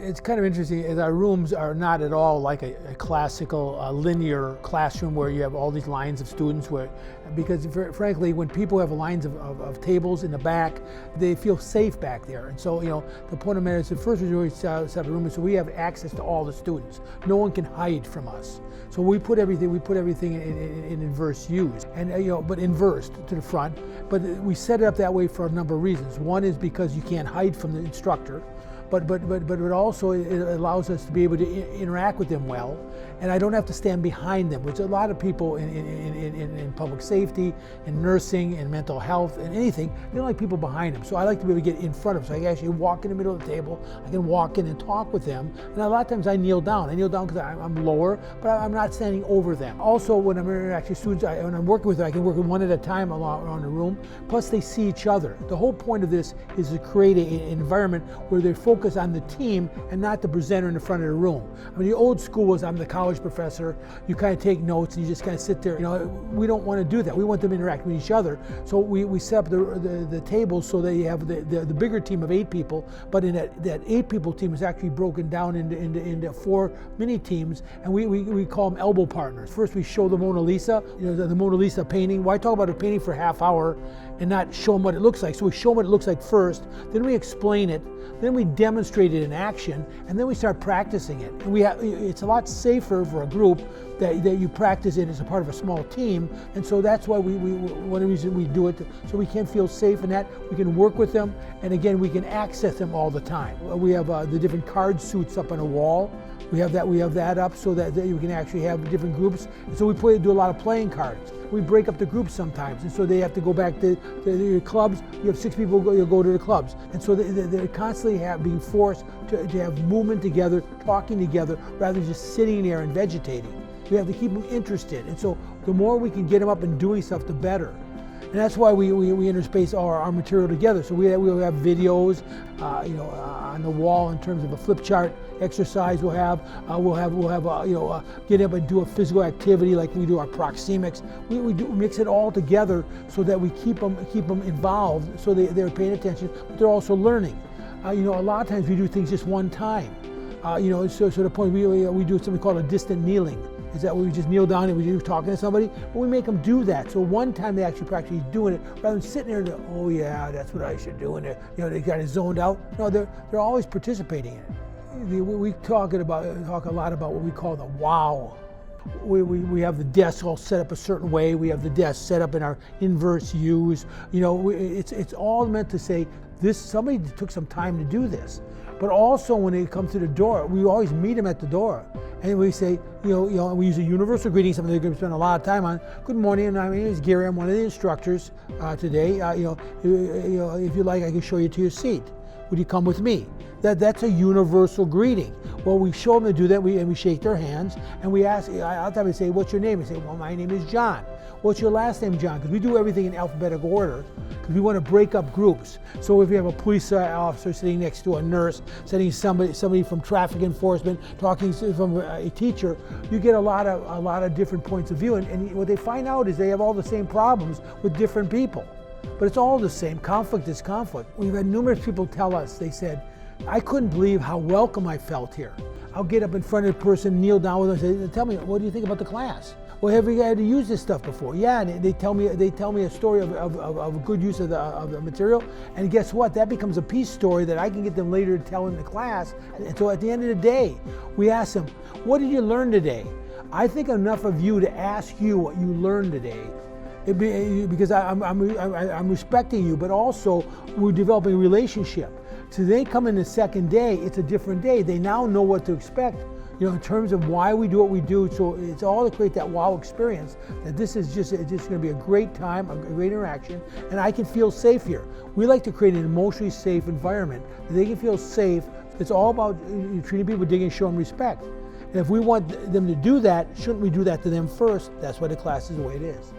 it's kind of interesting, is our rooms are not at all like a classical linear classroom where you have all these lines of students, because frankly, when people have lines of tables in the back, they feel safe back there. And so, the point of matter is, the first we always set up a room so we have access to all the students. No one can hide from us. So we put everything in inverse U's, and but inversed to the front. But we set it up that way for a number of reasons. One is because you can't hide from the instructor. But it also allows us to be able to interact with them well, and I don't have to stand behind them, which a lot of people in public safety, in nursing, in mental health, and anything, they don't like people behind them. So I like to be able to get in front of them, so I can actually walk in the middle of the table, I can walk in and talk with them, and a lot of times I kneel down. I kneel down because I'm lower, but I'm not standing over them. Also, when I'm interacting with students, when I'm working with them, I can work with one at a time around the room, plus they see each other. The whole point of this is to create an environment where they're focused on the team and not the presenter in the front of the room. I mean, the old school was, I'm the college professor, you kind of take notes and you just kind of sit there. We don't want to do that. We want them to interact with each other. So we set up the tables so that you have the bigger team of 8 people, but in that 8 people team is actually broken down into 4 mini teams, and we call them elbow partners. First we show the Mona Lisa, the Mona Lisa painting. Why talk about a painting for a half hour and not show them what it looks like? So we show them what it looks like first, then we explain it, then we demonstrate it in action, and then we start practicing it. And it's a lot safer for a group that you practice it as a part of a small team, and so that's why one of the reasons we do it, so we can feel safe in that, we can work with them, and again, we can access them all the time. We have the different card suits up on a wall. We have that up so that you can actually have different groups. And so we do a lot of playing cards. We break up the groups sometimes, and so they have to go back to your clubs. You have 6 people, you'll go to the clubs. And so they're constantly being forced to have movement together, talking together, rather than just sitting there and vegetating. We have to keep them interested. And so the more we can get them up and doing stuff, the better. And that's why we interspace all our material together. So we'll have videos, on the wall in terms of a flip chart exercise. We'll have get up and do a physical activity like we do our proxemics. We mix it all together so that we keep them involved, so they're paying attention, but they're also learning. A lot of times we do things just one time. So to the point we do something called a distant kneeling. Is that we just kneel down and we're talking to somebody, but we make them do that. So one time they actually practice doing it, rather than sitting there and, oh yeah, that's what I should do, and they kind of zoned out. No, they're always participating in it. We talk a lot about what we call the wow. We have the desks all set up a certain way. We have the desks set up in our inverse U's. It's all meant to say somebody took some time to do this. But also when they come to the door, we always meet them at the door. And we say, we use a universal greeting, something they're going to spend a lot of time on. Good morning, my name is Gary. I'm one of the instructors today. If you like, I can show you to your seat. Would you come with me? That's a universal greeting. Well, we show them to do that, and we shake their hands, and we ask. I'll time we say, "What's your name?" We say, "Well, my name is John." "What's your last name, John?" Because we do everything in alphabetical order, because we want to break up groups. So if you have a police officer sitting next to a nurse, sitting somebody from traffic enforcement, talking from a teacher, you get a lot of different points of view. And what they find out is they have all the same problems with different people, but it's all the same. Conflict is conflict. We've had numerous people tell us. They said, "I couldn't believe how welcome I felt here." I'll get up in front of the person, kneel down with them, and say, "Tell me, what do you think about the class?" "Well, have you had to use this stuff before?" "Yeah," and they tell me a story of a good use of the material, and guess what? That becomes a peace story that I can get them later to tell in the class. And so at the end of the day, we ask them, "What did you learn today?" I think enough of you to ask you what you learned today. Because I'm respecting you, but also we're developing a relationship. So they come in the second day, it's a different day. They now know what to expect, in terms of why we do what we do. So it's all to create that wow experience, that this is just going to be a great time, a great interaction, and I can feel safe here. We like to create an emotionally safe environment that they can feel safe. It's all about treating people with dignity and showing respect. And if we want them to do that, shouldn't we do that to them first? That's why the class is the way it is.